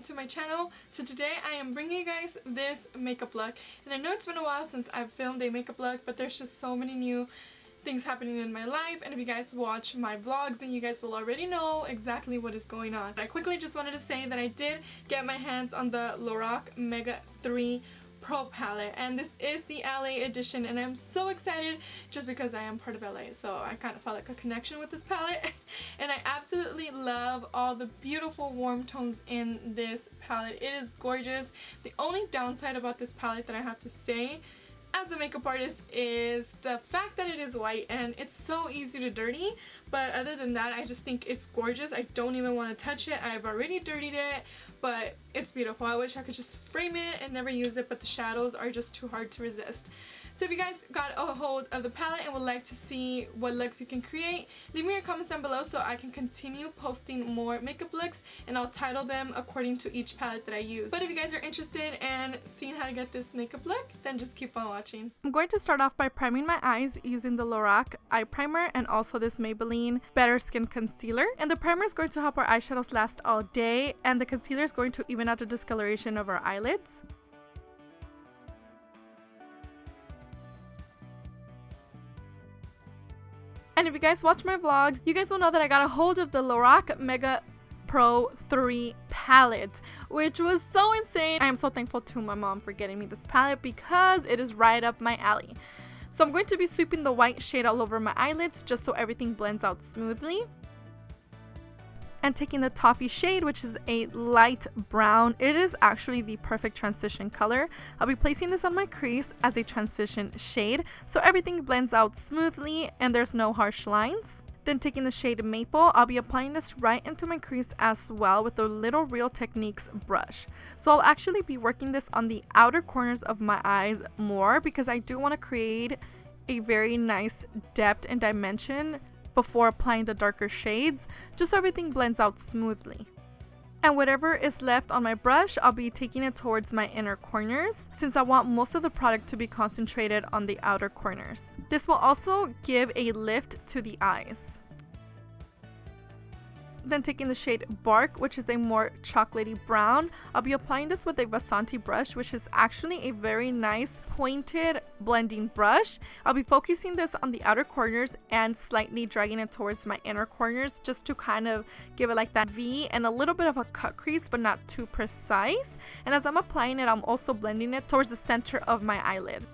welcome to my channel. So today I am bringing you guys this makeup look, and I know it's been a while since I've filmed a makeup look, but there's just so many new things happening in my life, and if you guys watch my vlogs then you guys will already know exactly what is going on. I quickly just wanted to say that I did get my hands on the Lorac Mega Pro palette, and this is the LA edition, and I'm so excited just because I am part of LA, so I kind of felt like a connection with this palette. And I absolutely love all the beautiful warm tones in this palette. It is gorgeous. The only downside about this palette that I have to say as a makeup artist is the fact that it is white and it's so easy to dirty, but other than that I just think it's gorgeous. I don't even want to touch it. I've already dirtied it, but it's beautiful. I wish I could just frame it and never use it, but the shadows are just too hard to resist. So if you guys got a hold of the palette and would like to see what looks you can create, leave me your comments down below so I can continue posting more makeup looks, and I'll title them according to each palette that I use. But if you guys are interested in seeing how to get this makeup look, then just keep on watching. I'm going to start off by priming my eyes using the Lorac eye primer and also this Maybelline Better Skin Concealer. And the primer is going to help our eyeshadows last all day, and the concealer is going to even out the discoloration of our eyelids. And if you guys watch my vlogs, you guys will know that I got a hold of the Lorac Mega Pro 3 palette, which was so insane. I am so thankful to my mom for getting me this palette because it is right up my alley. So I'm going to be sweeping the white shade all over my eyelids just so everything blends out smoothly. And taking the toffee shade, which is a light brown, it is actually the perfect transition color. I'll be placing this on my crease as a transition shade so everything blends out smoothly and there's no harsh lines. Then taking the shade Maple, I'll be applying this right into my crease as well with the Little Real Techniques brush. So I'll actually be working this on the outer corners of my eyes more because I do want to create a very nice depth and dimension before applying the darker shades, just so everything blends out smoothly. And whatever is left on my brush, I'll be taking it towards my inner corners since I want most of the product to be concentrated on the outer corners. This will also give a lift to the eyes. Then taking the shade Bark, which is a more chocolatey brown, I'll be applying this with a Vasanti brush, which is actually a very nice pointed blending brush. I'll be focusing this on the outer corners and slightly dragging it towards my inner corners just to kind of give it like that V and a little bit of a cut crease, but not too precise. And as I'm applying it, I'm also blending it towards the center of my eyelid.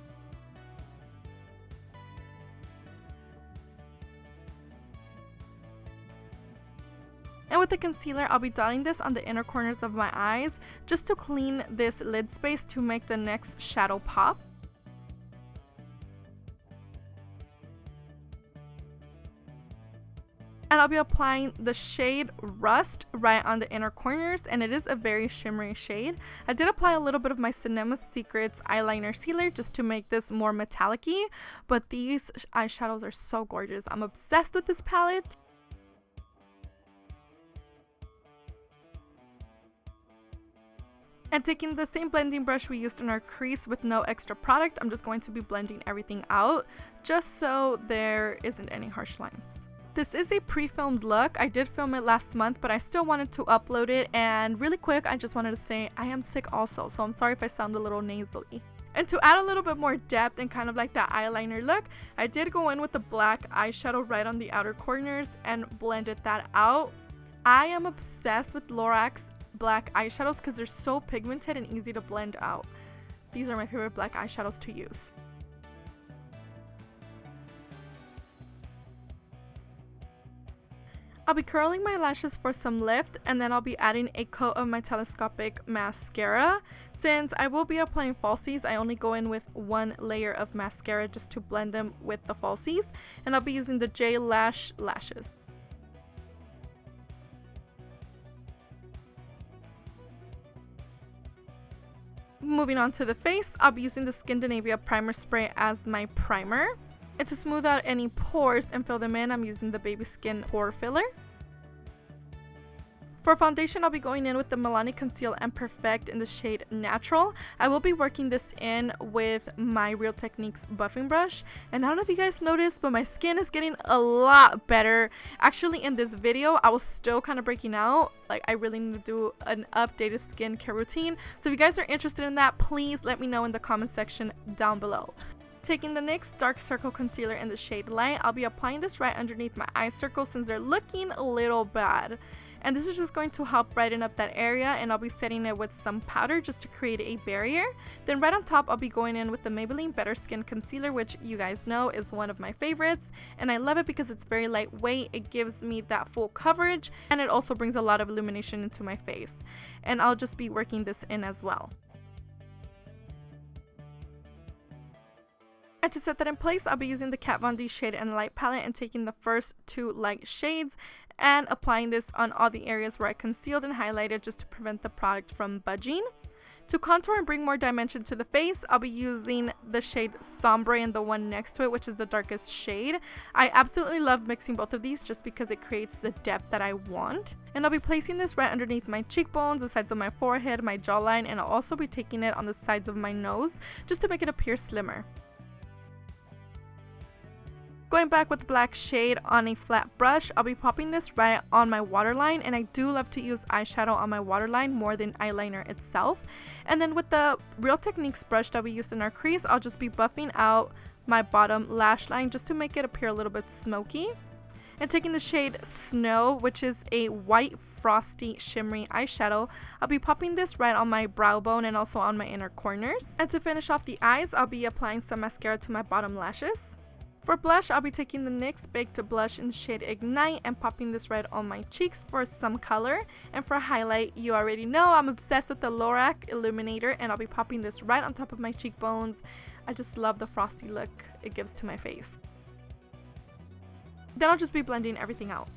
And with the concealer, I'll be dotting this on the inner corners of my eyes just to clean this lid space to make the next shadow pop. And I'll be applying the shade Rust right on the inner corners, and it is a very shimmery shade. I did apply a little bit of my Cinema Secrets eyeliner sealer just to make this more metallic-y, but these eyeshadows are so gorgeous. I'm obsessed with this palette. And taking the same blending brush we used in our crease with no extra product, I'm just going to be blending everything out just so there isn't any harsh lines. This is a pre-filmed look. I did film it last month, but I still wanted to upload it. And really quick, I just wanted to say I am sick also, so I'm sorry if I sound a little nasally. And to add a little bit more depth and kind of like that eyeliner look, I did go in with the black eyeshadow right on the outer corners and blended that out. I am obsessed with Lorac's black eyeshadows because they're so pigmented and easy to blend out. These are my favorite black eyeshadows to use. I'll be curling my lashes for some lift, and then I'll be adding a coat of my telescopic mascara. Since I will be applying falsies, I only go in with one layer of mascara just to blend them with the falsies, and I'll be using the Jcatt Lashes. Moving on to the face, I'll be using the Skindinavia primer spray as my primer. And to smooth out any pores and fill them in, I'm using the Baby Skin Pore Filler. For foundation, I'll be going in with the Milani Conceal and Perfect in the shade Natural. I will be working this in with my Real Techniques buffing brush. And I don't know if you guys noticed, but my skin is getting a lot better. Actually, in this video, I was still kind of breaking out. Like, I really need to do an updated skincare routine. So if you guys are interested in that, please let me know in the comment section down below. Taking the NYX Dark Circle Concealer in the shade Light, I'll be applying this right underneath my eye circles since they're looking a little bad. And this is just going to help brighten up that area, and I'll be setting it with some powder just to create a barrier. Then right on top, I'll be going in with the Maybelline Better Skin Concealer, which you guys know is one of my favorites. And I love it because it's very lightweight, it gives me that full coverage, and it also brings a lot of illumination into my face. And I'll just be working this in as well. And to set that in place, I'll be using the Kat Von D Shade and Light palette and taking the first two light shades and applying this on all the areas where I concealed and highlighted just to prevent the product from budging. To contour and bring more dimension to the face, I'll be using the shade Sombre and the one next to it, which is the darkest shade. I absolutely love mixing both of these just because it creates the depth that I want. And I'll be placing this right underneath my cheekbones, the sides of my forehead, my jawline, and I'll also be taking it on the sides of my nose just to make it appear slimmer. Going back with the black shade on a flat brush, I'll be popping this right on my waterline, and I do love to use eyeshadow on my waterline more than eyeliner itself. And then with the Real Techniques brush that we used in our crease, I'll just be buffing out my bottom lash line just to make it appear a little bit smoky. And taking the shade Snow, which is a white frosty shimmery eyeshadow, I'll be popping this right on my brow bone and also on my inner corners. And to finish off the eyes, I'll be applying some mascara to my bottom lashes. For blush, I'll be taking the NYX Baked Blush in the shade Ignite and popping this right on my cheeks for some color. And for highlight, you already know I'm obsessed with the Lorac Illuminator, and I'll be popping this right on top of my cheekbones. I just love the frosty look it gives to my face. Then I'll just be blending everything out.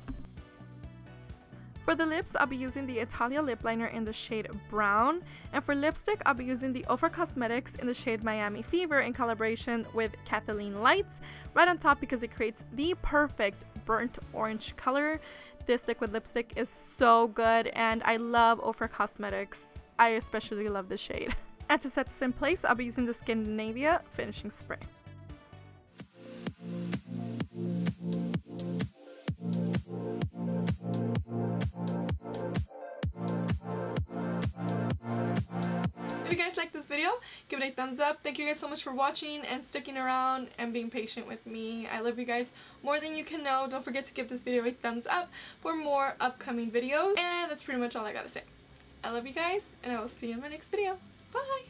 For the lips, I'll be using the Italia lip liner in the shade Brown. And for lipstick, I'll be using the Ofra Cosmetics in the shade Miami Fever in collaboration with Kathleen Lights right on top because it creates the perfect burnt orange color. This liquid lipstick is so good, and I love Ofra Cosmetics. I especially love this shade. And to set this in place, I'll be using the Skindinavia finishing spray. If you guys like this video, give it a thumbs up. Thank you guys so much for watching and sticking around and being patient with me. I love you guys more than you can know. Don't forget to give this video a thumbs up for more upcoming videos. And that's pretty much all I gotta say. I love you guys, and I will see you in my next video. Bye!